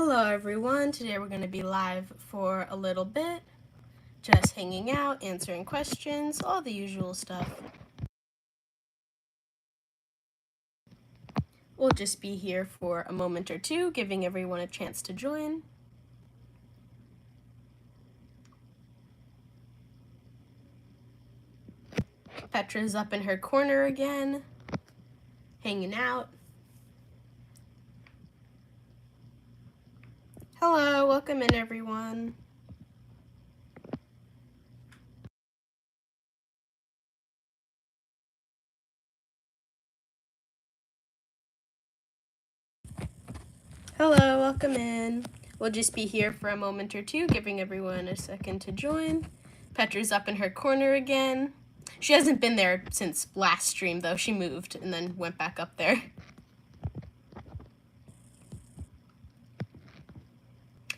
Hello everyone, today we're going to be live for a little bit, just hanging out, answering questions, all the usual stuff. We'll just be here for a moment or two, giving everyone a chance to join. Petra's up in her corner again, hanging out. Hello, welcome in everyone. Hello, welcome in. We'll just be here for a moment or two, giving everyone a second to join. Petra's up in her corner again. She hasn't been there since last stream, though. She moved and then went back up there.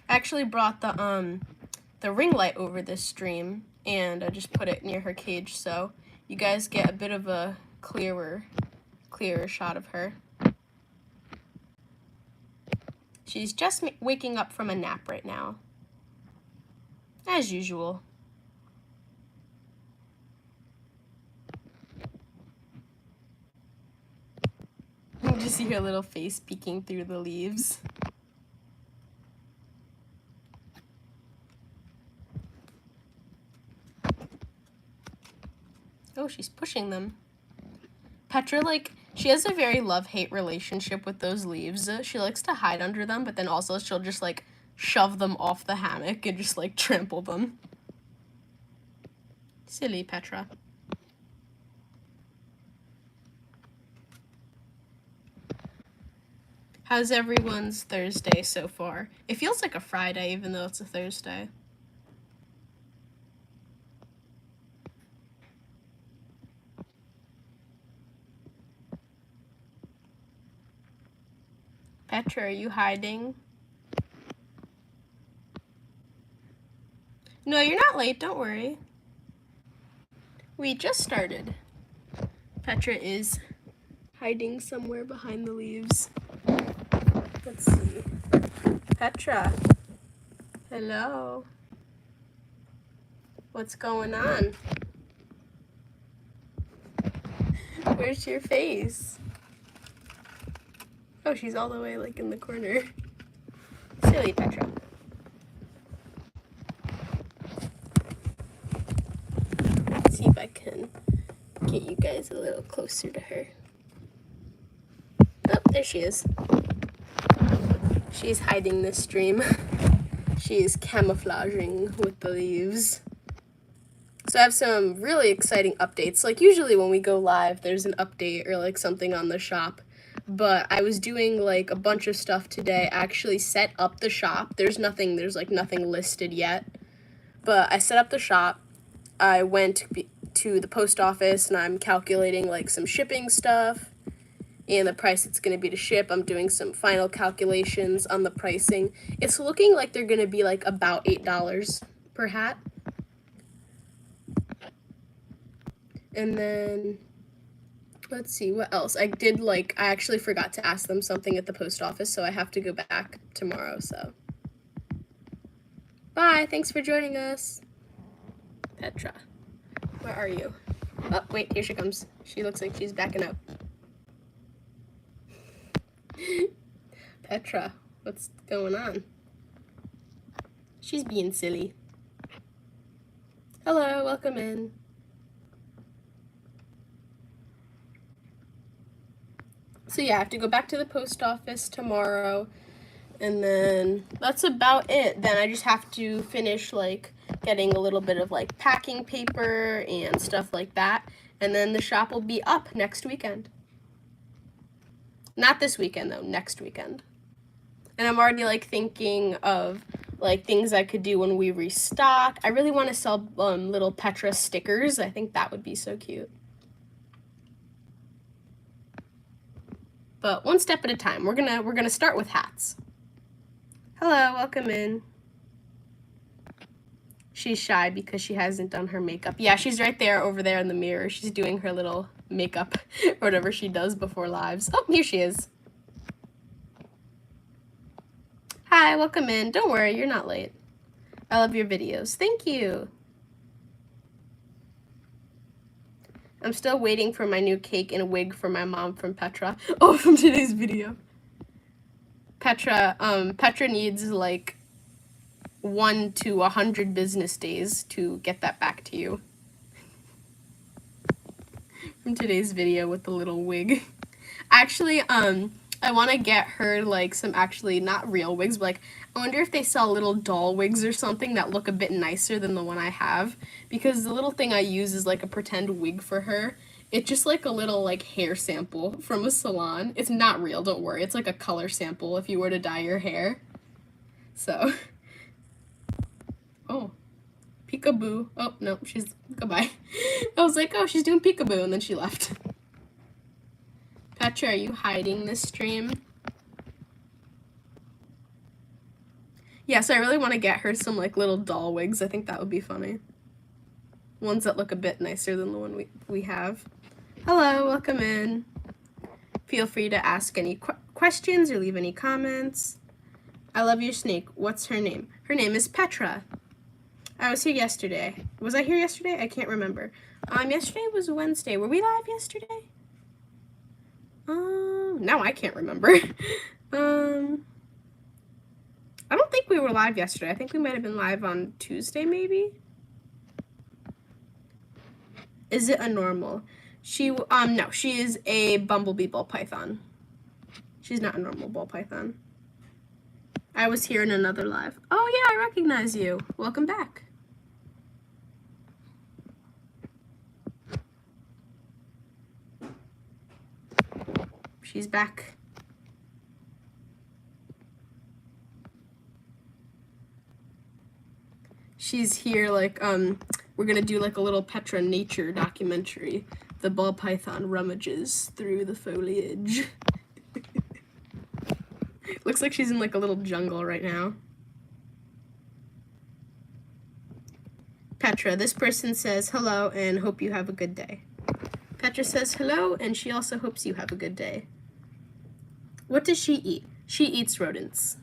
I actually brought the ring light over this stream, and I just put it near her cage, so you guys get a bit of a clearer shot of her. She's just waking up from a nap right now, as usual. You just see her little face peeking through the leaves. Oh, she's pushing them. Petra, she has a very love-hate relationship with those leaves. She likes to hide under them, but then also she'll just, shove them off the hammock and just, trample them. Silly Petra. How's everyone's Thursday so far? It feels like a Friday, even though it's a Thursday. Petra, are you hiding? No, you're not late, don't worry. We just started. Petra is hiding somewhere behind the leaves. Let's see. Petra. Hello. What's going on? Where's your face? Oh, she's all the way in the corner. Silly Petra. Let's see if I can get you guys a little closer to her. Oh, there she is. She's hiding this stream. She is camouflaging with the leaves. So I have some really exciting updates. Usually when we go live, there's an update or something on the shop. But I was doing a bunch of stuff today. I actually set up the shop. There's nothing listed yet. But I set up the shop. I went to the post office and I'm calculating some shipping stuff and the price it's going to be to ship. I'm doing some final calculations on the pricing. It's looking like they're going to be about $8 per hat. And then let's see what else. I actually forgot to ask them something at the post office, so I have to go back tomorrow, so. Bye, thanks for joining us. Petra, where are you? Oh, wait, here she comes. She looks like she's backing up. Petra, what's going on? She's being silly. Hello, welcome in. So yeah, I have to go back to the post office tomorrow, and then that's about it. Then I just have to finish getting a little bit of packing paper and stuff like that, and then the shop will be up next weekend. Not this weekend though, next weekend. And I'm already thinking of things I could do when we restock. I really want to sell little Petra stickers. I think that would be so cute. But one step at a time. We're gonna start with hats. Hello, welcome in. She's shy because she hasn't done her makeup. Yeah, she's right there over there in the mirror. She's doing her little makeup or whatever she does before lives. Oh, here she is. Hi, welcome in. Don't worry, you're not late. I love your videos. Thank you. I'm still waiting for my new cake and a wig for my mom from Petra. Oh, from today's video. Petra needs like 1 to 100 business days to get that back to you. From today's video with the little wig. Actually, I want to get her like some actually not real wigs, but like I wonder if they sell little doll wigs or something that look a bit nicer than the one I have, because the little thing I use is like a pretend wig for her. It's just like a little like hair sample from a salon. It's not real, don't worry. It's like a color sample if you were to dye your hair. So, oh, peekaboo. Oh, no, she's, goodbye. I was like, oh, she's doing peekaboo, and then she left. Petra, are you hiding this stream? Yeah, so I really want to get her some like little doll wigs. I think that would be funny. Ones that look a bit nicer than the one we have. Hello, welcome in. Feel free to ask any questions or leave any comments. I love your snake. What's her name? Her name is Petra. I was here yesterday. Was I here yesterday? I can't remember. Yesterday was Wednesday. Were we live yesterday? Now I can't remember. I don't think we were live yesterday. I think we might have been live on Tuesday, maybe? Is it a normal? No, she is a bumblebee ball python. She's not a normal ball python. I was here in another live. Oh yeah, I recognize you. Welcome back. She's back. She's here like, we're gonna do like a little Petra nature documentary. The ball python rummages through the foliage. Looks like she's in like a little jungle right now. Petra, this person says hello and hope you have a good day. Petra says hello and she also hopes you have a good day. What does she eat? She eats rodents.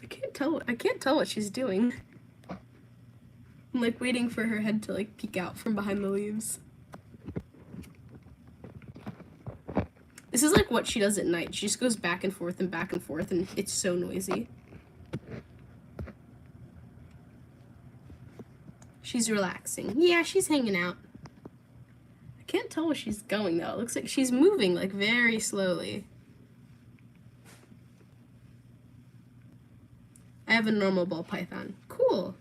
I can't tell what she's doing. I'm like waiting for her head to like peek out from behind the leaves. This is like what she does at night. She just goes back and forth and it's so noisy. She's relaxing. Yeah, she's hanging out. I can't tell where she's going though. It looks like she's moving like very slowly. I have a normal ball python. Cool.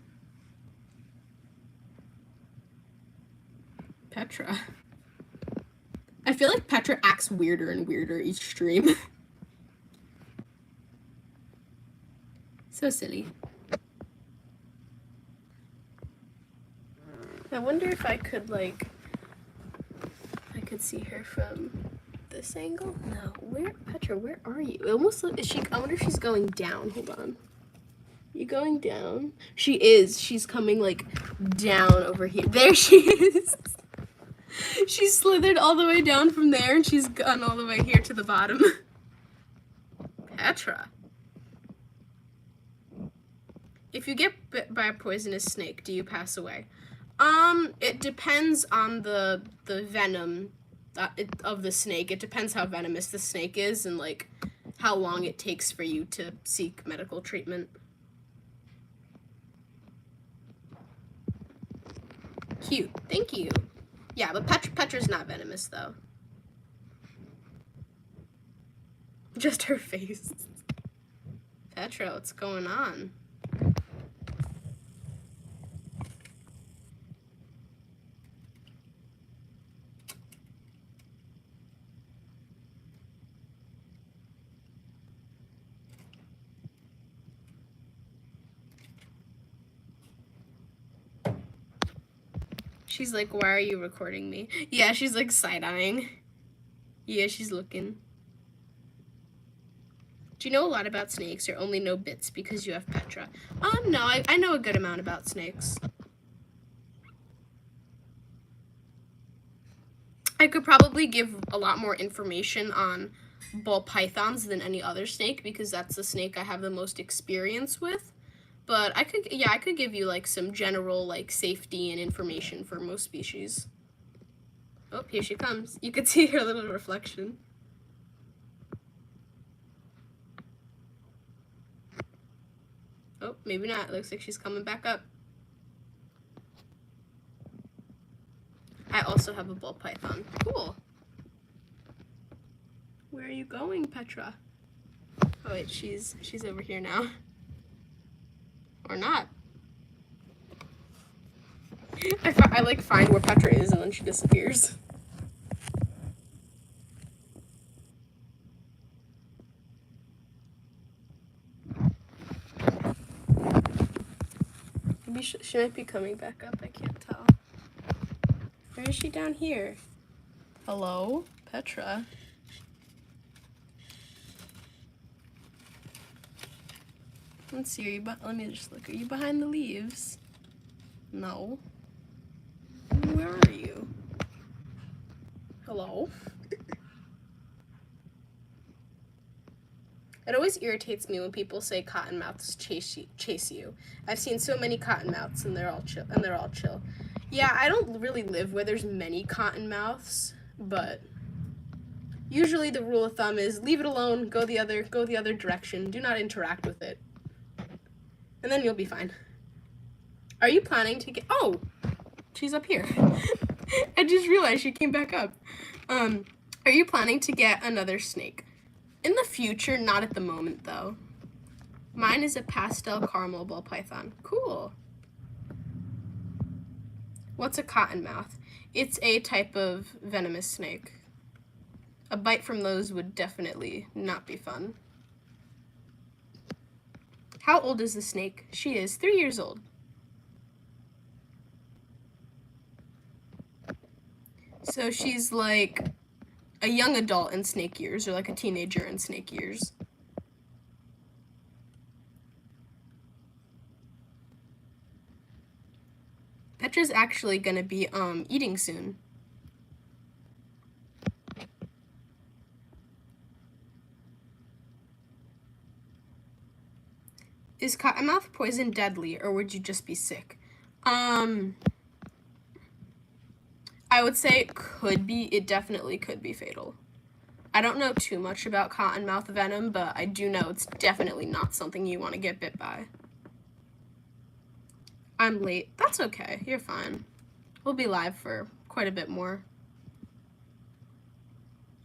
Petra. I feel like Petra acts weirder and weirder each stream. So silly. I wonder if I could see her from this angle. No, Petra, where are you? It almost look, I wonder if she's going down. Hold on. You going down? She is. She's coming like down over here. There she is. She slithered all the way down from there and she's gone all the way here to the bottom. Petra. If you get bit by a poisonous snake, do you pass away? It depends on the venom of the snake. It depends how venomous the snake is and like how long it takes for you to seek medical treatment. Cute. Thank you. Yeah, but Petra's not venomous, though. Just her face. Petra, what's going on? She's like, why are you recording me? Yeah, she's like side-eyeing. Yeah, she's looking. Do you know a lot about snakes or only know bits because you have Petra? No, I know a good amount about snakes. I could probably give a lot more information on ball pythons than any other snake because that's the snake I have the most experience with. But I could give you like some general like safety and information for most species. Oh, here she comes. You could see her little reflection. Oh, maybe not. It looks like she's coming back up. I also have a ball python. Cool. Where are you going, Petra? Oh wait, she's over here now. Or not. I like find where Petra is and then she disappears. Maybe she might be coming back up, I can't tell. Where is she down here? Hello, Petra? Let's see, let me just look. Are you behind the leaves? No. Where are you? Hello? It always irritates me when people say cottonmouths chase you. I've seen so many cottonmouths and they're all chill. Yeah, I don't really live where there's many cottonmouths, but usually the rule of thumb is leave it alone, go the other direction, do not interact with it. And then you'll be fine. Are you planning to get, oh, she's up here. I just realized she came back up. Are you planning to get another snake? In the future, not at the moment though. Mine is a pastel caramel ball python. Cool. What's a cottonmouth? It's a type of venomous snake. A bite from those would definitely not be fun. How old is the snake? She is 3 years old. So she's like a young adult in snake years, or like a teenager in snake years. Petra's actually gonna be eating soon. Is cottonmouth poison deadly, or would you just be sick? I would say it could be. It definitely could be fatal. I don't know too much about cottonmouth venom, but I do know it's definitely not something you want to get bit by. I'm late. That's okay. You're fine. We'll be live for quite a bit more.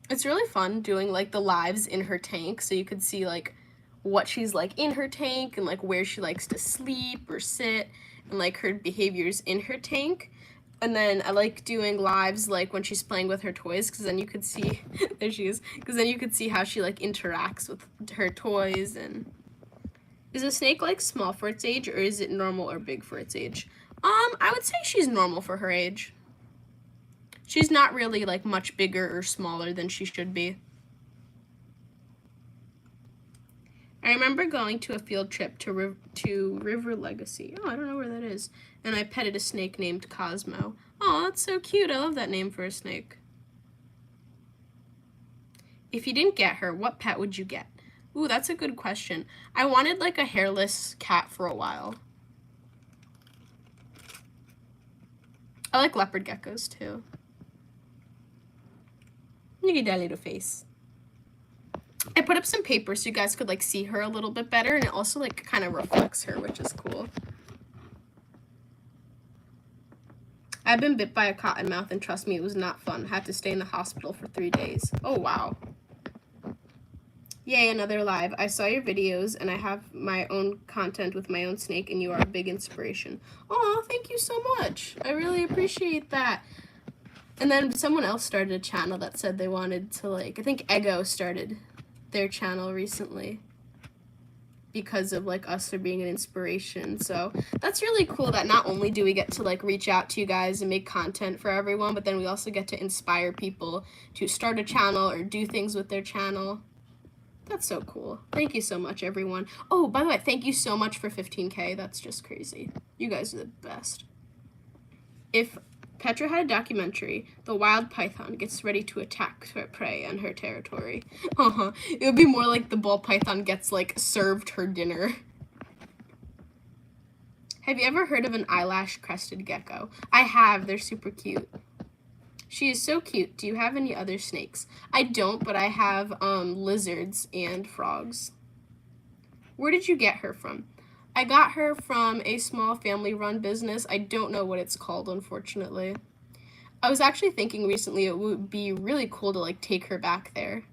It's really fun doing like the lives in her tank, so you could see like what she's like in her tank and like where she likes to sleep or sit and like her behaviors in her tank. And then I like doing lives like when she's playing with her toys, because then you could see there she is, because then you could see how she like interacts with her toys. And is a snake like small for its age, or is it normal or big for its age? I would say she's normal for her age. She's not really like much bigger or smaller than she should be. I remember going to a field trip to River Legacy. Oh, I don't know where that is. And I petted a snake named Cosmo. Oh, that's so cute. I love that name for a snake. If you didn't get her, what pet would you get? Ooh, that's a good question. I wanted like a hairless cat for a while. I like leopard geckos too. Look at that little face. I put up some paper so you guys could like see her a little bit better, and it also like kind of reflects her, which is cool. I've been bit by a cottonmouth, and trust me, it was not fun. Had to stay in the hospital for 3 days. Oh, wow. Yay, another live. I saw your videos, and I have my own content with my own snake, and you are a big inspiration. Oh, thank you so much. I really appreciate that. And then someone else started a channel that said they wanted to, like, I think Ego started their channel recently because of like us for being an inspiration. So that's really cool that not only do we get to like reach out to you guys and make content for everyone, but then we also get to inspire people to start a channel or do things with their channel. That's so cool. Thank you so much, everyone. Oh, by the way, thank you so much for 15K. That's just crazy. You guys are the best. If Petra had a documentary. The wild python gets ready to attack prey on her territory. It would be more like the ball python gets, like, served her dinner. Have you ever heard of an eyelash-crested gecko? I have. They're super cute. She is so cute. Do you have any other snakes? I don't, but I have lizards and frogs. Where did you get her from? I got her from a small family-run business. I don't know what it's called, unfortunately. I was actually thinking recently it would be really cool to, like, take her back there.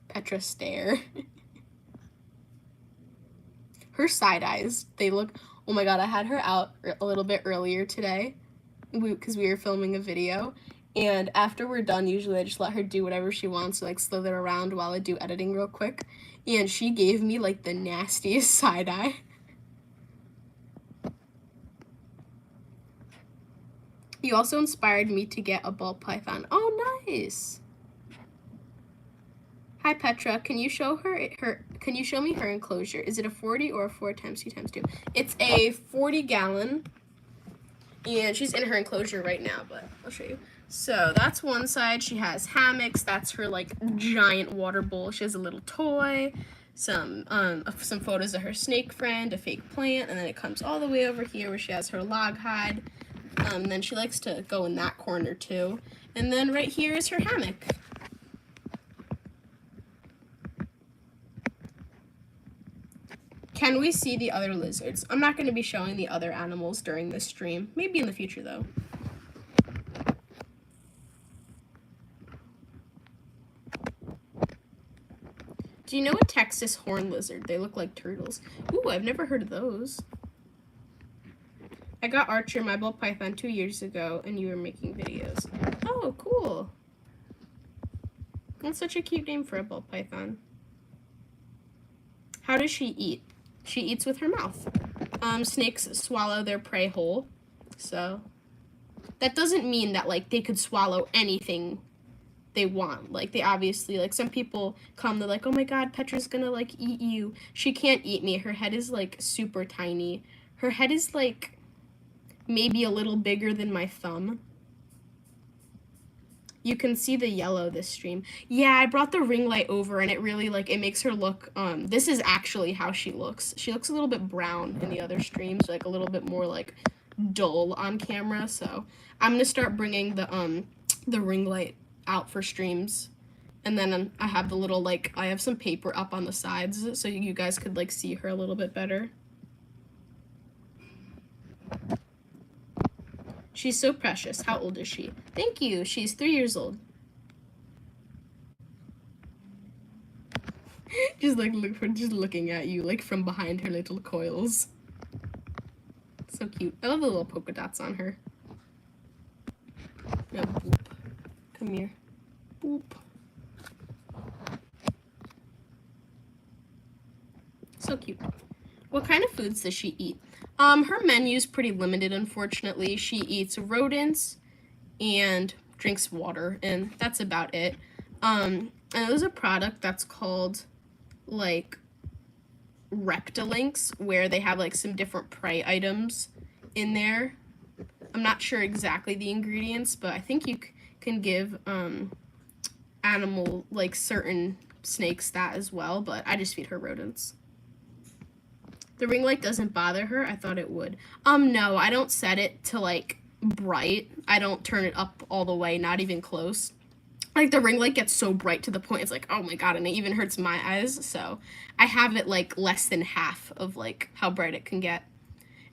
Petra stare. Her side eyes, they look, oh my god, I had her out a little bit earlier today because we were filming a video. And after we're done, usually I just let her do whatever she wants, like slither around while I do editing real quick. And she gave me, like, the nastiest side eye. You also inspired me to get a ball python. Oh, nice. Hi Petra, can you show can you show me her enclosure? Is it a 40 or a 4 times 2 times 2? It's a 40 gallon. And she's in her enclosure right now, but I'll show you. So that's one side. She has hammocks. That's her, like, giant water bowl. She has a little toy, some photos of her snake friend, a fake plant, and then it comes all the way over here where she has her log hide. Then she likes to go in that corner too. And then right here is her hammock. Can we see the other lizards? I'm not going to be showing the other animals during this stream. Maybe in the future, though. Do you know a Texas horn lizard? They look like turtles. Ooh, I've never heard of those. I got Archer, my ball python, 2 years ago, and you were making videos. Oh, cool. That's such a cute name for a ball python. How does she eat? She eats with her mouth. Snakes swallow their prey whole, so that doesn't mean that, like, they could swallow anything they want. Like, they obviously, like, some people come, they're like, oh my god, Petra's gonna, like, eat you. She can't eat me. Her head is, like, super tiny. Her head is, like, maybe a little bigger than my thumb. You can see the yellow this stream. Yeah, I brought the ring light over, and it really, like, it makes her look, this is actually how she looks. She looks a little bit brown in the other streams, like, a little bit more, like, dull on camera, so I'm gonna start bringing the ring light out for streams. And then I have the little, like, I have some paper up on the sides so you guys could, like, see her a little bit better. She's so precious. How old is she? Thank you. She's 3 years old. Just, like, just looking at you, like, from behind her little coils. So cute. I love the little polka dots on her. Oh, boop. Come here. Boop. So cute. What kind of foods does she eat? Her menu's pretty limited, unfortunately. She eats rodents and drinks water, and that's about it. And there's a product that's called, like, Reptilinks, where they have, like, some different prey items in there. I'm not sure exactly the ingredients, but I think you can give animal, like, certain snakes that as well, but I just feed her rodents. The ring light doesn't bother her. I thought it would. No, I don't set it to, like, bright. I don't turn it up all the way, not even close. Like, the ring light gets so bright to the point it's like, oh my god, and it even hurts my eyes. So I have it, like, less than half of, like, how bright it can get.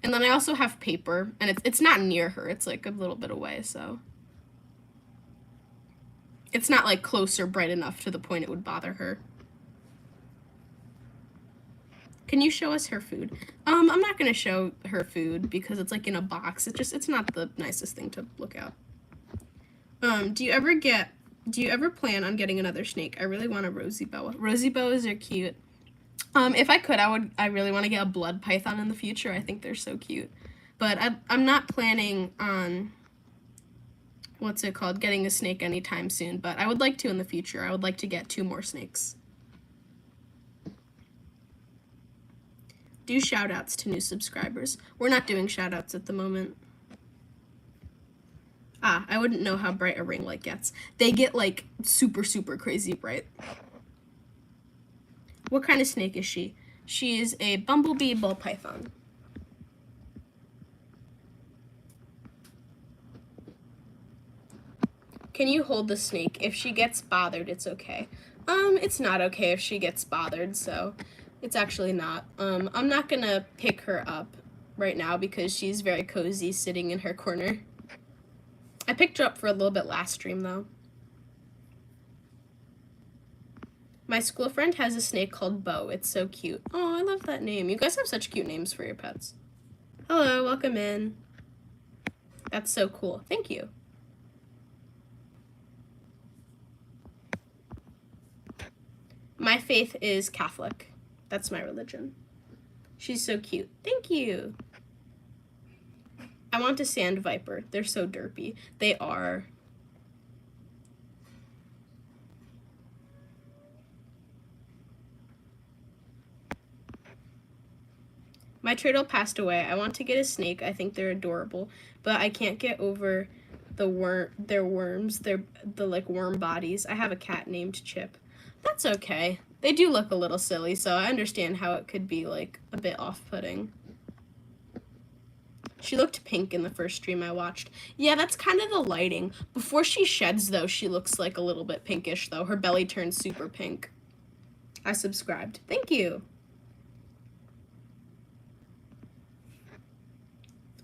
And then I also have paper, and it's not near her. It's, like, a little bit away, so it's not, like, close or bright enough to the point it would bother her. Can you show us her food? I'm not gonna show her food because it's, like, in a box. It's not the nicest thing to look at. Do you ever plan on getting another snake? I really want a rosy boa. Rosy boas are cute. If I could, I really want to get a blood python in the future. I think they're so cute. But I'm not planning on, what's it called, getting a snake anytime soon. But I would like to in the future. I would like to get 2 more snakes. Do shout outs to new subscribers. We're not doing shout outs at the moment. Ah, I wouldn't know how bright a ring light gets. They get like super, super crazy bright. What kind of snake is she? She is a bumblebee ball python. Can you hold the snake? If she gets bothered, it's okay. It's not okay if she gets bothered, so it's actually not. I'm not gonna pick her up right now because she's very cozy sitting in her corner. I picked her up for a little bit last stream, though. My school friend has a snake called Bo. It's so cute. Oh, I love that name. You guys have such cute names for your pets. Hello, welcome in. That's so cool. Thank you. My faith is Catholic. That's my religion. She's so cute. Thank you. I want a sand viper. They're so derpy. They are. My turtle passed away. I want to get a snake. I think they're adorable, but I can't get over their worms. They're the like worm bodies. I have a cat named Chip. That's okay. They do look a little silly, so I understand how it could be like a bit off-putting. She looked pink in the first stream I watched. Yeah, that's kind of the lighting. Before she sheds, though, she looks like a little bit pinkish, though. Her belly turns super pink. I subscribed. Thank you.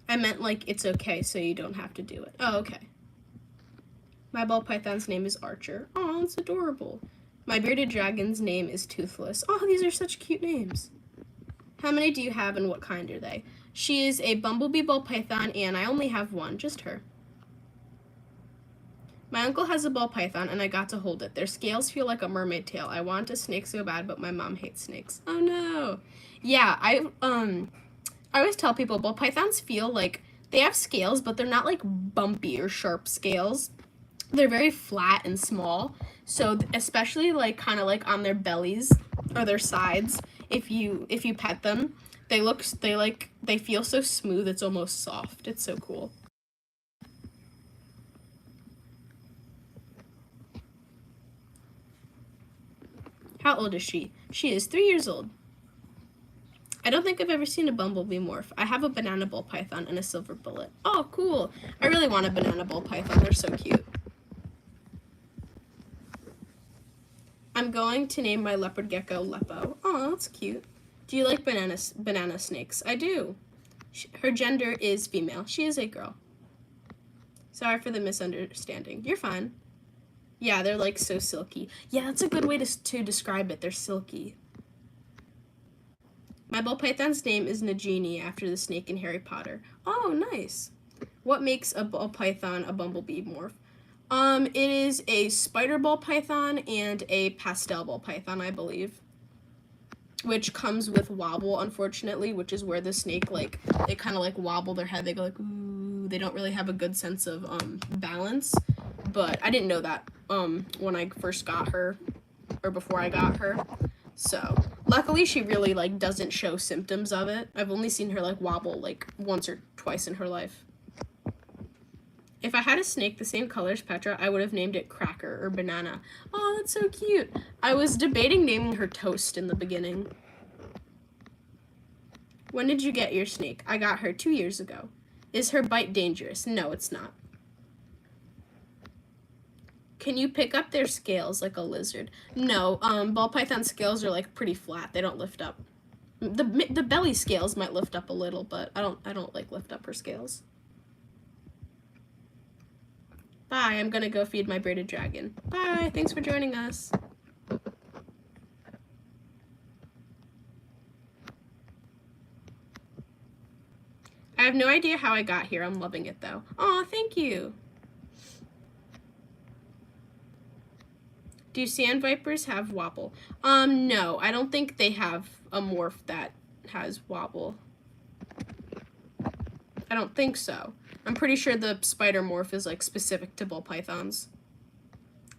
I meant like it's okay, so you don't have to do it. Oh, okay. My ball python's name is Archer. Oh, it's adorable. My bearded dragon's name is Toothless. Oh, these are such cute names. How many do you have and what kind are they? She is a bumblebee ball python and I only have one, just her. My uncle has a ball python and I got to hold it. Their scales feel like a mermaid tail. I want a snake so bad, but my mom hates snakes. Oh no. Yeah, I always tell people ball pythons feel like they have scales, but they're not like bumpy or sharp scales. They're very flat and small. So especially like kind of like on their bellies or their sides, if you pet them, they feel so smooth. It's almost soft. It's so cool. How old is she? She is 3 years old. I don't think I've ever seen a bumblebee morph. I have a banana ball python and a silver bullet. Oh, cool. I really want a banana ball python. They're so cute. I'm going to name my leopard gecko Leppo. Oh, that's cute. Do you like banana snakes? I do. Her gender is female. She is a girl. Sorry for the misunderstanding. You're fine. Yeah, they're like so silky. Yeah, that's a good way to describe it. They're silky. My ball python's name is Nagini after the snake in Harry Potter. Oh, nice. What makes a ball python a bumblebee morph? It is a spider ball python and a pastel ball python, I believe. Which comes with wobble, unfortunately, which is where the snake, like, they kind of, like, wobble their head. They go, like, ooh. They don't really have a good sense of, balance. But I didn't know that, when I first got her, or before I got her. So, luckily, she really, like, doesn't show symptoms of it. I've only seen her, like, wobble, like, once or twice in her life. If I had a snake the same color as Petra, I would have named it Cracker or Banana. Oh, that's so cute. I was debating naming her Toast in the beginning. When did you get your snake? I got her 2 years ago. Is her bite dangerous? No, it's not. Can you pick up their scales like a lizard? No, ball python scales are like pretty flat. They don't lift up. The belly scales might lift up a little, but I don't like lift up her scales. Bye, I'm gonna go feed my bearded dragon. Bye, thanks for joining us. I have no idea how I got here. I'm loving it though. Aw, thank you. Do sand vipers have wobble? No, I don't think they have a morph that has wobble. I don't think so. I'm pretty sure the spider morph is like specific to ball pythons.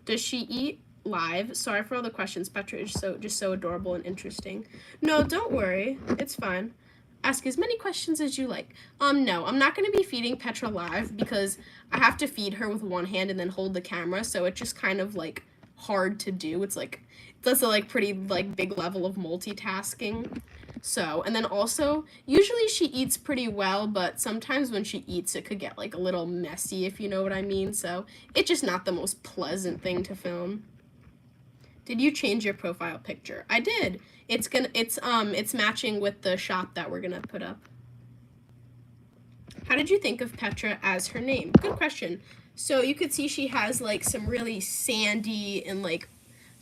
Does she eat live. Sorry for all the questions. Petra is just so adorable and interesting. No, don't worry. It's fine. Ask as many questions as you like. No, I'm not going to be feeding Petra live because I have to feed her with one hand and then hold the camera, so it's just kind of like hard to do. It's like that's a like pretty like big level of multitasking. So, and then also, usually she eats pretty well, but sometimes when she eats, it could get like a little messy, if you know what I mean. So, it's just not the most pleasant thing to film. Did you change your profile picture? I did. It's matching with the shop that we're gonna put up. How did you think of Petra as her name? Good question. So you could see she has like some really sandy and like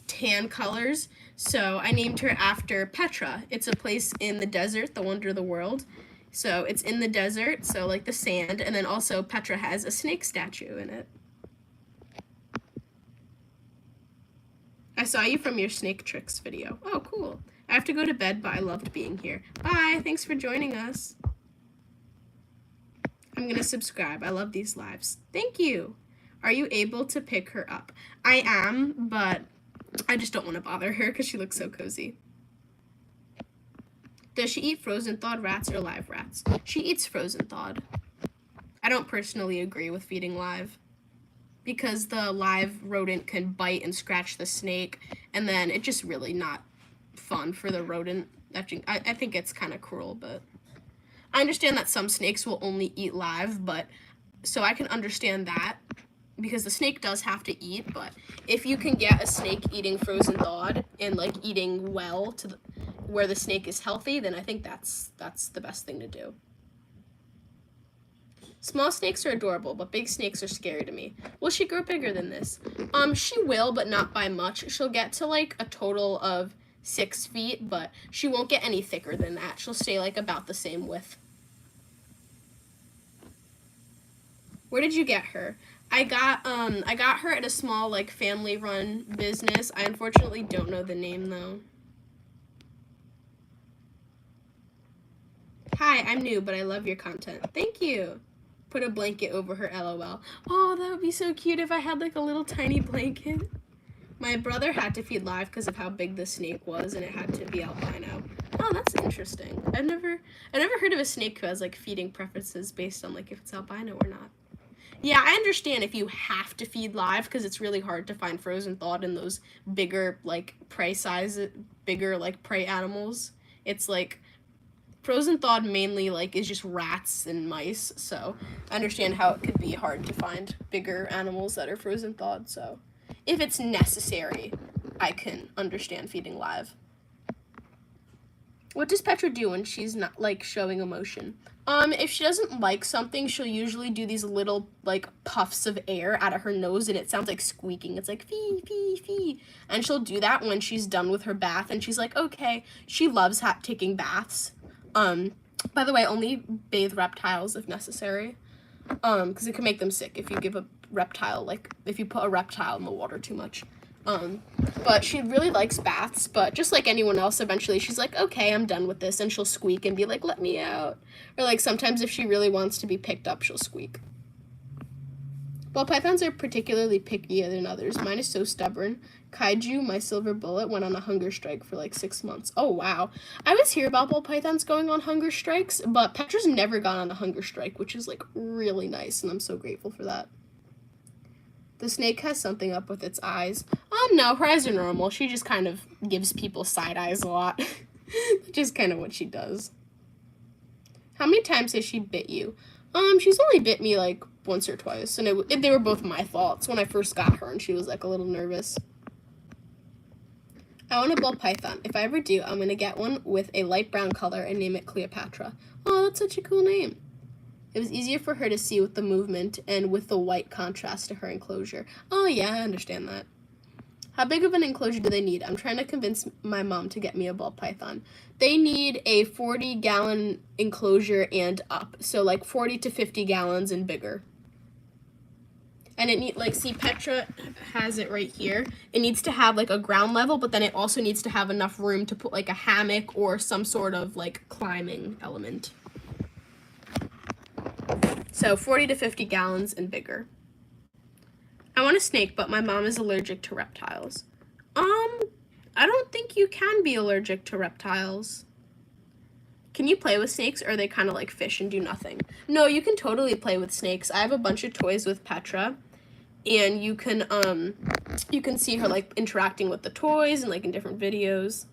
tan colors. So I named her after Petra. It's a place in the desert, the wonder of the world. So it's in the desert, so like the sand, and then also Petra has a snake statue in it. I saw you from your snake tricks video. Oh, cool. I have to go to bed, but I loved being here. Bye, thanks for joining us. I'm gonna subscribe. I love these lives. Thank you. Are you able to pick her up? I am, but I just don't want to bother her because she looks so cozy. Does she eat frozen thawed rats or live rats? She eats frozen thawed. I don't personally agree with feeding live because the live rodent can bite and scratch the snake, and then it's just really not fun for the rodent. I think it's kind of cruel, but I understand that some snakes will only eat live, but so I can understand that because the snake does have to eat, but if you can get a snake eating frozen thawed and like eating well to where the snake is healthy, then I think that's the best thing to do. Small snakes are adorable, but big snakes are scary to me. Will she grow bigger than this? She will, but not by much. She'll get to like a total of 6 feet, but she won't get any thicker than that. She'll stay like about the same width. Where did you get her? I got her at a small like family-run business. I unfortunately don't know the name though. Hi, I'm new, but I love your content. Thank you. Put a blanket over her, LOL. Oh, that would be so cute if I had like a little tiny blanket. My brother had to feed live because of how big the snake was, and it had to be albino. Oh, that's interesting. I never heard of a snake who has like feeding preferences based on like if it's albino or not. Yeah, I understand if you have to feed live because it's really hard to find frozen thawed in those bigger like prey animals. It's like frozen thawed mainly like is just rats and mice, so I understand how it could be hard to find bigger animals that are frozen thawed. So if it's necessary, I can understand feeding live. What does Petra do when she's not like showing emotion? If she doesn't like something, she'll usually do these little like puffs of air out of her nose, and it sounds like squeaking. It's like fee fee fee, and she'll do that when she's done with her bath, and she's like, okay. She loves taking baths. By the way, only bathe reptiles if necessary, because it can make them sick if you give a reptile, like, if you put a reptile in the water too much. But she really likes baths, but just like anyone else, eventually she's like, okay, I'm done with this, and she'll squeak and be like, let me out. Or like sometimes if she really wants to be picked up, she'll squeak. Ballpythons are particularly pickier than others. Mine is so stubborn. Kaiju, my silver bullet, went on a hunger strike for like 6 months. Oh, wow. I always hear about ballpythons going on hunger strikes, but Petra's never gone on a hunger strike, which is like really nice, and I'm so grateful for that. The snake has something up with its eyes. No, her eyes are normal. She just kind of gives people side eyes a lot. Which is kind of what she does. How many times has she bit you? She's only bit me like once or twice, and they were both my faults when I first got her, and she was like a little nervous. I want a ballpython. If I ever do, I'm gonna get one with a light brown color and name it Cleopatra. Oh, that's such a cool name. It was easier for her to see with the movement and with the white contrast to her enclosure. Oh yeah, I understand that. How big of an enclosure do they need? I'm trying to convince my mom to get me a ballpython. They need a 40-gallon enclosure and up. So like 40 to 50 gallons and bigger. And it need like, see, Petra has it right here. It needs to have like a ground level, but then it also needs to have enough room to put like a hammock or some sort of like climbing element. So 40 to 50 gallons and bigger. I want a snake, but my mom is allergic to reptiles. I don't think you can be allergic to reptiles. Can you play with snakes, or are they kind of like fish and do nothing? No, you can totally play with snakes. I have a bunch of toys with Petra, and you can see her like interacting with the toys and like in different videos.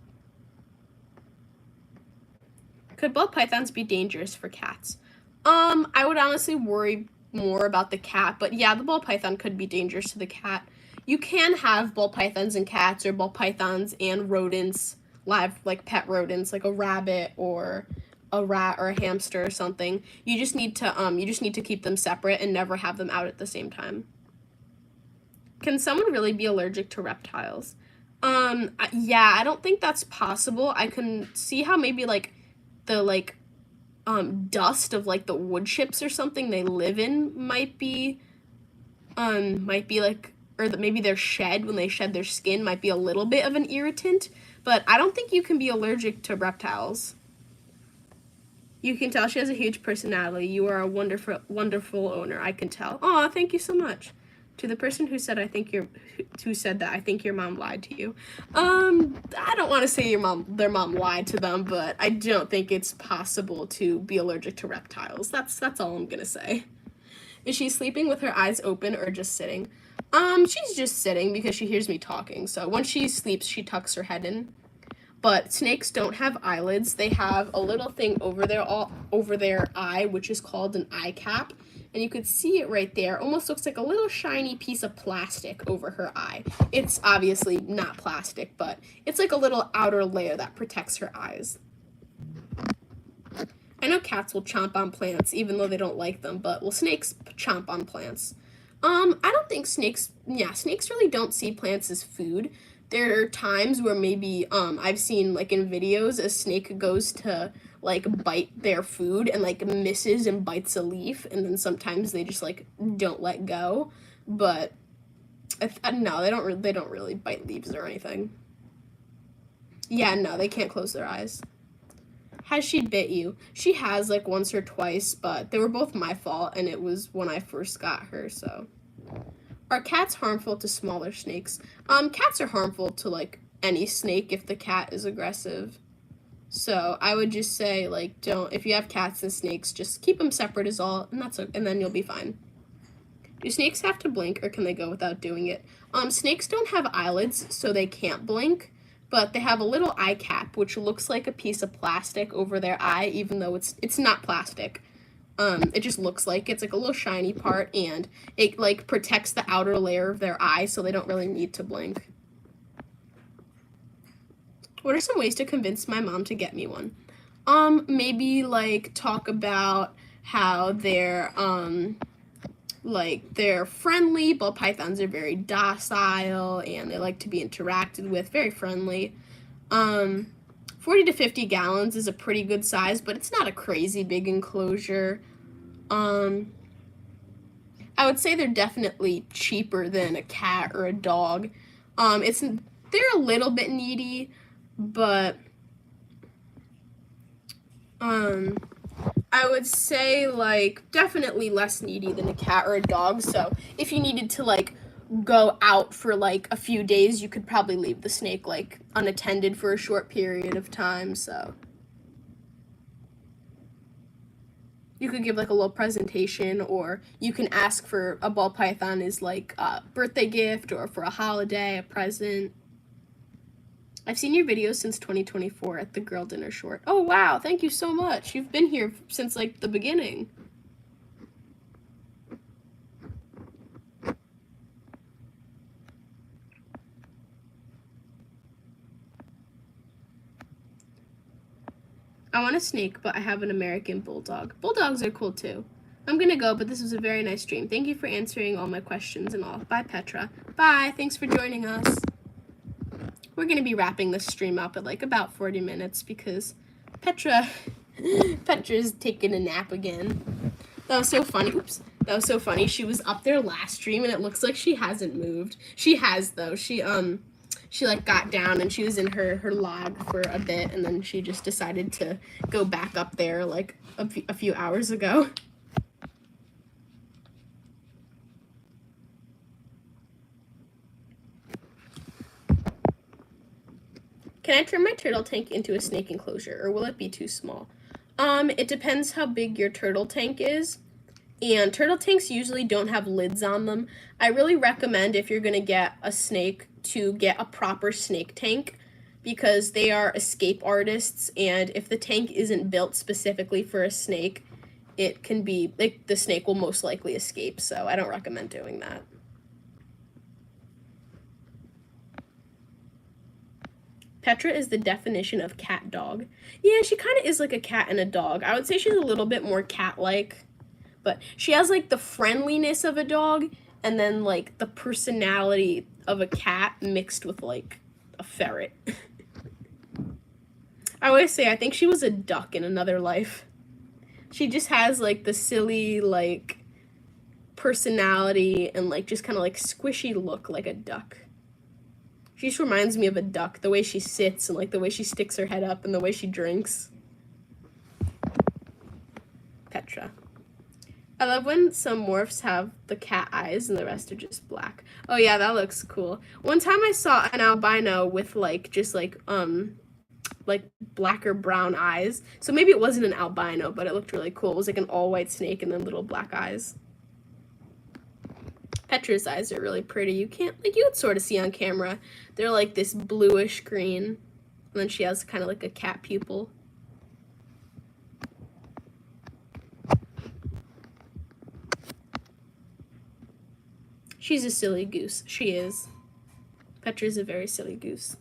Could ball pythons be dangerous for cats? I would honestly worry more about the cat, but yeah, the ball python could be dangerous to the cat. You can have ball pythons and cats, or ball pythons and rodents, live like pet rodents, like a rabbit or a rat or a hamster or something. You just need to keep them separate and never have them out at the same time. Can someone really be allergic to reptiles? Yeah, I don't think that's possible. I can see how maybe like the dust of like the wood chips or something they live in might be like, or that maybe their shed, when they shed their skin, might be a little bit of an irritant, but I don't think you can be allergic to reptiles. You can tell she has a huge personality. You are a wonderful owner, I can tell. Aw, thank you so much. To the person who said that I think your mom lied to you. I don't want to say their mom lied to them, but I don't think it's possible to be allergic to reptiles. That's all I'm gonna say. Is she sleeping with her eyes open or just sitting? She's just sitting because she hears me talking. So when she sleeps, she tucks her head in. But snakes don't have eyelids. They have a little thing over their eye, which is called an eye cap. And you could see it right there. Almost looks like a little shiny piece of plastic over her eye. It's obviously not plastic, but it's like a little outer layer that protects her eyes. I know cats will chomp on plants even though they don't like them, but will snakes chomp on plants? I don't think snakes really don't see plants as food. There are times where maybe I've seen like in videos a snake goes to like bite their food and like misses and bites a leaf, and then sometimes they just like don't let go. But no, they don't really bite leaves or anything. Yeah, no, they can't close their eyes. Has she bit you? She has, like, once or twice, but they were both my fault, and it was when I first got her, so. Are cats harmful to smaller snakes? Cats are harmful to, like, any snake if the cat is aggressive. So I would just say, like, if you have cats and snakes, just keep them separate is all, and then you'll be fine. Do snakes have to blink, or can they go without doing it? Snakes don't have eyelids, so they can't blink, but they have a little eye cap, which looks like a piece of plastic over their eye, even though it's not plastic. It just looks like it's like a little shiny part, and it like protects the outer layer of their eye, so they don't really need to blink. What are some ways to convince my mom to get me one? Maybe like talk about how they're friendly. Ball pythons are very docile and they like to be interacted with, very friendly. 40 to 50 gallons is a pretty good size, but it's not a crazy big enclosure. I would say they're definitely cheaper than a cat or a dog. They're a little bit needy, but I would say, like, definitely less needy than a cat or a dog. So if you needed to, like, go out for, like, a few days, you could probably leave the snake, like, unattended for a short period of time, so. You could give, like, a little presentation, or you can ask for a ball python as, like, a birthday gift, or for a holiday, a present. I've seen your videos since 2024 at the girl dinner short. Oh, wow. Thank you so much. You've been here since, like, the beginning. I want a snake, but I have an American bulldog. Bulldogs are cool, too. I'm gonna go, but this was a very nice stream. Thank you for answering all my questions and all. Bye, Petra. Bye. Thanks for joining us. We're going to be wrapping this stream up at like about 40 minutes because Petra's taking a nap again. That was so funny. Oops. That was so funny. She was up there last stream and it looks like she hasn't moved. She has though. She like got down and she was in her log for a bit and then she just decided to go back up there like a few hours ago. Can I turn my turtle tank into a snake enclosure, or will it be too small? It depends how big your turtle tank is. And turtle tanks usually don't have lids on them. I really recommend, if you're going to get a snake, to get a proper snake tank, because they are escape artists, and if the tank isn't built specifically for a snake, it can be, like, the snake will most likely escape, so I don't recommend doing that. Petra is the definition of cat dog. Yeah, she kind of is like a cat and a dog. I would say she's a little bit more cat-like. But she has, like, the friendliness of a dog, and then, like, the personality of a cat mixed with, like, a ferret. I always say I think she was a duck in another life. She just has, like, the silly, like, personality and, like, just kind of, like, squishy look like a duck. She just reminds me of a duck, the way she sits and, like, the way she sticks her head up and the way she drinks. Petra. I love when some morphs have the cat eyes and the rest are just black. Oh yeah, that looks cool. One time I saw an albino with, like, just, like black or brown eyes. So maybe it wasn't an albino, but it looked really cool. It was like an all-white snake and then little black eyes. Petra's eyes are really pretty. You can't, like, you would sort of see on camera. They're like this bluish green. And then she has kind of like a cat pupil. She's a silly goose. She is. Petra's a very silly goose.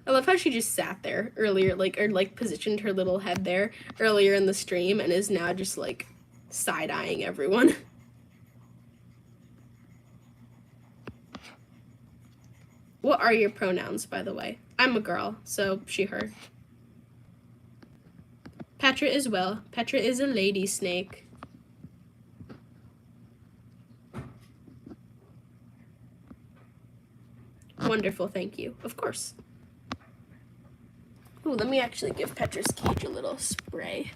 I love how she just sat there earlier, like, or, like, positioned her little head there earlier in the stream and is now just, like, side-eyeing everyone. What are your pronouns, by the way? I'm a girl, so she, her. Petra as well. Petra is a lady snake. Wonderful, thank you. Of course. Ooh, let me actually give Petra's cage a little spray.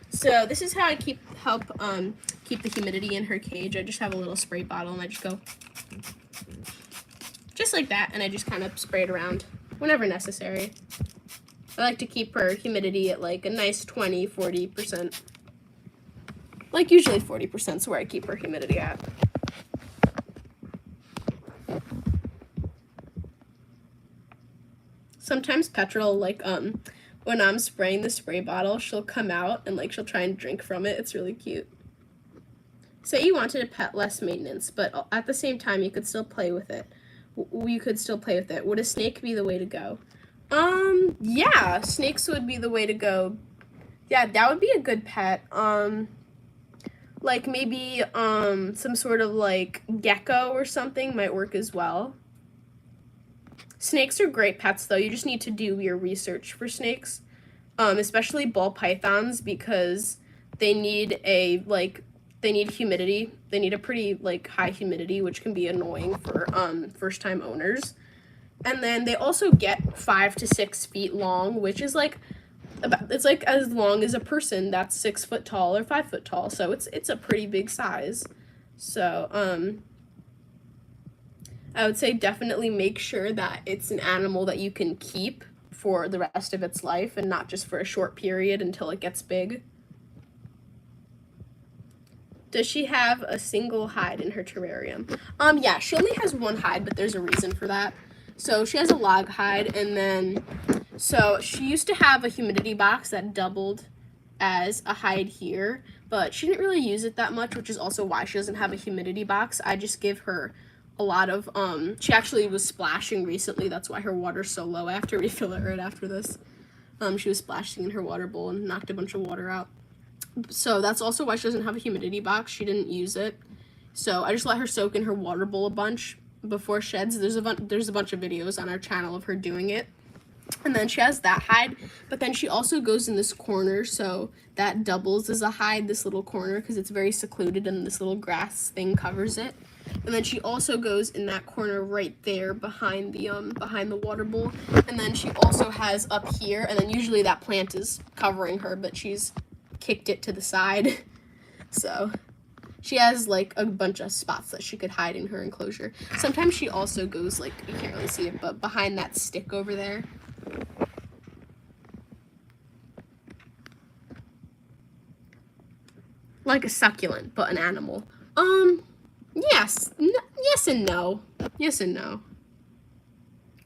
So this is how I help keep the humidity in her cage. I just have a little spray bottle and I just go just like that, and I just kind of spray it around whenever necessary. I like to keep her humidity at, like, a nice 20-40%. Like, usually 40% is where I keep her humidity at. Sometimes Petra will, like, when I'm spraying the spray bottle, she'll come out and, like, she'll try and drink from it. It's really cute. Say you wanted a pet less maintenance, but at the same time, you could still play with it. Would a snake be the way to go? Yeah, snakes would be the way to go. Yeah, that would be a good pet. Like, maybe, some sort of, like, gecko or something might work as well. Snakes are great pets, though. You just need to do your research for snakes, especially ball pythons, because they need humidity. They need a pretty, like, high humidity, which can be annoying for first-time owners. And then they also get 5 to 6 feet long, which is, like, it's like as long as a person that's 6 foot tall or 5 foot tall. So it's a pretty big size. So I would say definitely make sure that it's an animal that you can keep for the rest of its life and not just for a short period until it gets big. Does she have a single hide in her terrarium? Yeah, she only has one hide, but there's a reason for that. So she has a log hide, and then, so she used to have a humidity box that doubled as a hide here, but she didn't really use it that much, which is also why she doesn't have a humidity box. I just give her a lot of, she actually was splashing recently. That's why her water's so low. I have to refill it right after this. She was splashing in her water bowl and knocked a bunch of water out. So that's also why she doesn't have a humidity box. She didn't use it. So I just let her soak in her water bowl a bunch before sheds. There's a bunch of videos on our channel of her doing it. And then she has that hide, but then she also goes in this corner, so that doubles as a hide, this little corner, because it's very secluded and this little grass thing covers it. And then she also goes in that corner right there behind the water bowl. And then she also has up here, and then usually that plant is covering her, but she's kicked it to the side. So She has like a bunch of spots that she could hide in her enclosure. Sometimes she also goes like, you can't really see it, but behind that stick over there. Like a succulent, but an animal. Yes. Yes and no. Yes and no.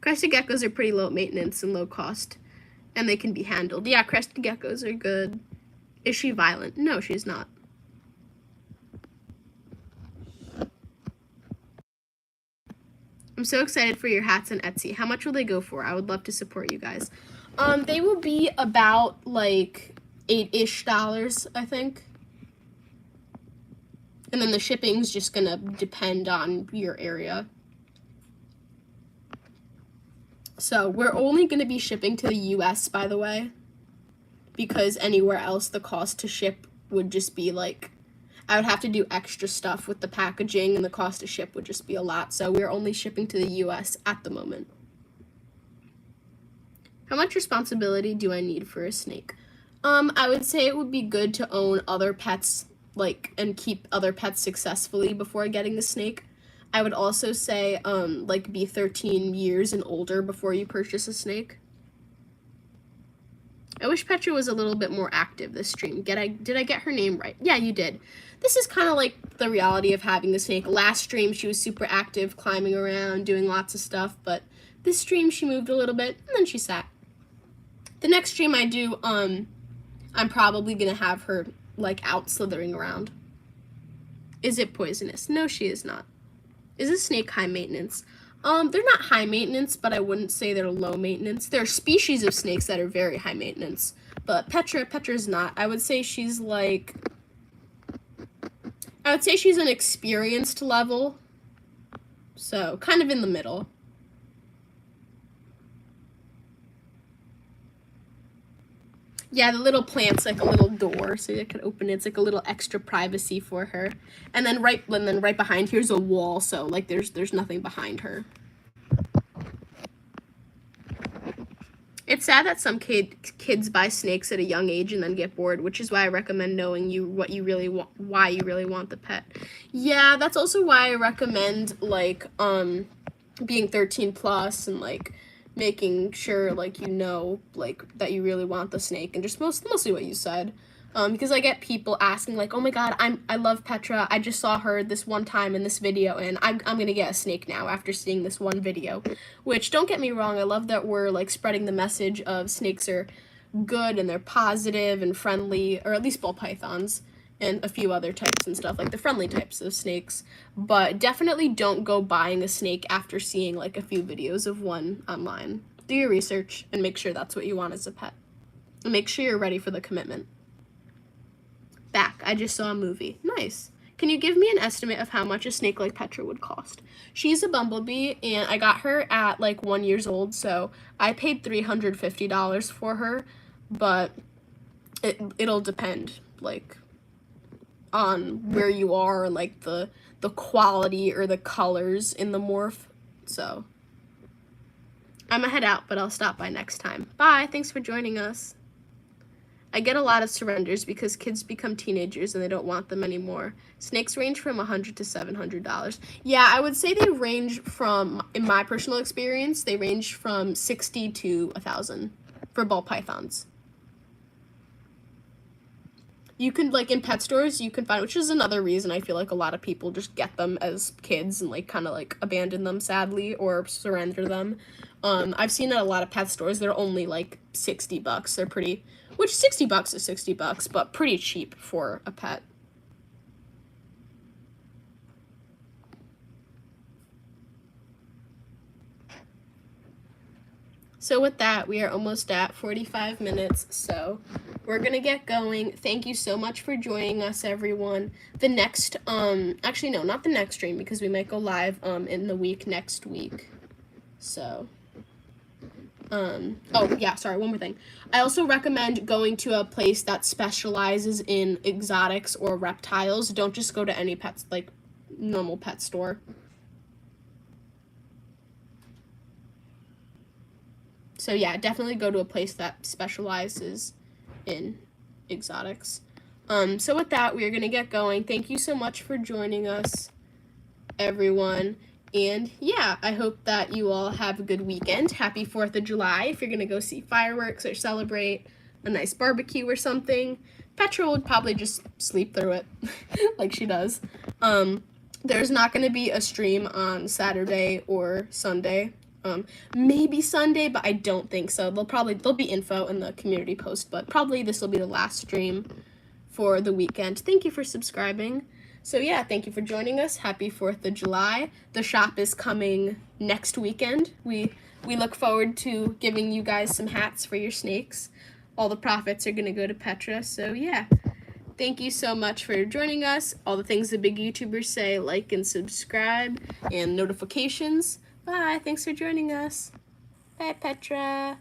Crested geckos are pretty low maintenance and low cost, and they can be handled. Yeah, crested geckos are good. Is she violent? No, she's not. I'm so excited for your hats on Etsy. How much will they go for? I would love to support you guys. They will be about like $8-ish, I think. And then the shipping's just gonna depend on your area. So we're only gonna be shipping to the US, by the way, because anywhere else the cost to ship would just be like, I would have to do extra stuff with the packaging and the cost to ship would just be a lot. So we're only shipping to the US at the moment. How much responsibility do I need for a snake? I would say it would be good to own other pets, like, and keep other pets successfully before getting the snake. I would also say, like, be 13 years and older before you purchase a snake. I wish Petra was a little bit more active this stream. Did I get her name right? Yeah, you did. This is kind of like the reality of having a snake. Last stream, she was super active, climbing around, doing lots of stuff, but this stream, she moved a little bit, and then she sat. The next stream I do, I'm probably gonna have her, like, out slithering around. Is it poisonous? No, she is not. Is a snake high maintenance? They're not high maintenance, but I wouldn't say they're low maintenance. There are species of snakes that are very high maintenance, but Petra's not. I would say she's like, an experienced level, so kind of in the middle. Yeah, the little plant's like a little door, so you can open it. It's like a little extra privacy for her. And then right behind here's a wall, so like there's nothing behind her. It's sad that some kids buy snakes at a young age and then get bored, which is why I recommend knowing why you really want the pet. Yeah, that's also why I recommend like being 13 plus and like making sure like like that you really want the snake, and just mostly what you said. Because I get people asking like, oh my god, I love Petra, I just saw her this one time in this video and I'm gonna get a snake now after seeing this one video. Which, don't get me wrong, I love that we're like spreading the message of snakes are good and they're positive and friendly, or at least ball pythons and a few other types and stuff, like the friendly types of snakes. But definitely don't go buying a snake after seeing like a few videos of one online. Do your research and make sure that's what you want as a pet. And make sure you're ready for the commitment. Back, I just saw a movie. Nice. Can you give me an estimate of how much a snake like Petra would cost? She's a bumblebee, and I got her at like 1 year old, so I paid $350 for her, but it'll depend, like, on where you are and like the quality or the colors in the morph. So I'm gonna head out, but I'll stop by next time. Bye, thanks for joining us. I get a lot of surrenders because kids become teenagers and they don't want them anymore. Snakes range from $100 to $700. Yeah, I would say they range from, in my personal experience, they range from $60 to $1,000 for ball pythons. You can, like, in pet stores, you can find, which is another reason I feel like a lot of people just get them as kids and, like, kind of, like, abandon them, sadly, or surrender them. I've seen at a lot of pet stores, they're only, like, $60. They're pretty, which $60 is $60, but pretty cheap for a pet. So with that, we are almost at 45 minutes, so we're gonna get going. Thank you so much for joining us, everyone. The next, actually no, not the next stream, because we might go live, in the week next week. So, oh yeah, sorry, one more thing. I also recommend going to a place that specializes in exotics or reptiles. Don't just go to any pets, like, normal pet store. So yeah, definitely go to a place that specializes in exotics. So with that, we are going to get going. Thank you so much for joining us, everyone. And yeah, I hope that you all have a good weekend. Happy 4th of July if you're going to go see fireworks or celebrate a nice barbecue or something. Petra would probably just sleep through it like she does. There's not going to be a stream on Saturday or Sunday. Maybe Sunday, but I don't think so. There'll be info in the community post, but probably this will be the last stream for the weekend. Thank you for subscribing. So yeah, thank you for joining us. Happy 4th of July. The shop is coming next weekend. We look forward to giving you guys some hats for your snakes. All the profits are going to go to Petra. So yeah, thank you so much for joining us. All the things the big YouTubers say, like and subscribe and notifications. Bye. Thanks for joining us. Bye, Petra.